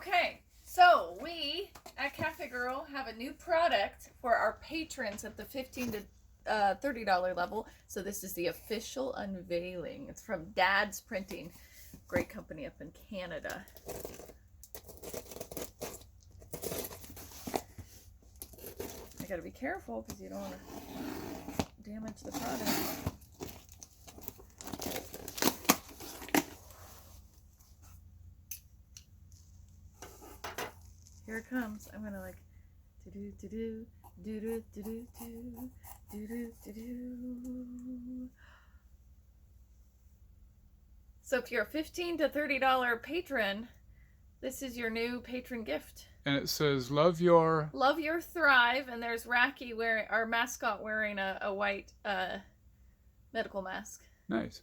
Okay, so we at Cafe Girl have a new product for our patrons at the $15 to $30 level. So this is the official unveiling. It's from Dad's Printing, great company up in Canada. I gotta be careful because you don't want to damage the product. Here it comes. I'm gonna like do do do do do do do do do do do. So if you're a $15 to $30 patron, this is your new patron gift. And it says, Love Your Thrive, and there's Racky wearing, our mascot, wearing a white medical mask. Nice.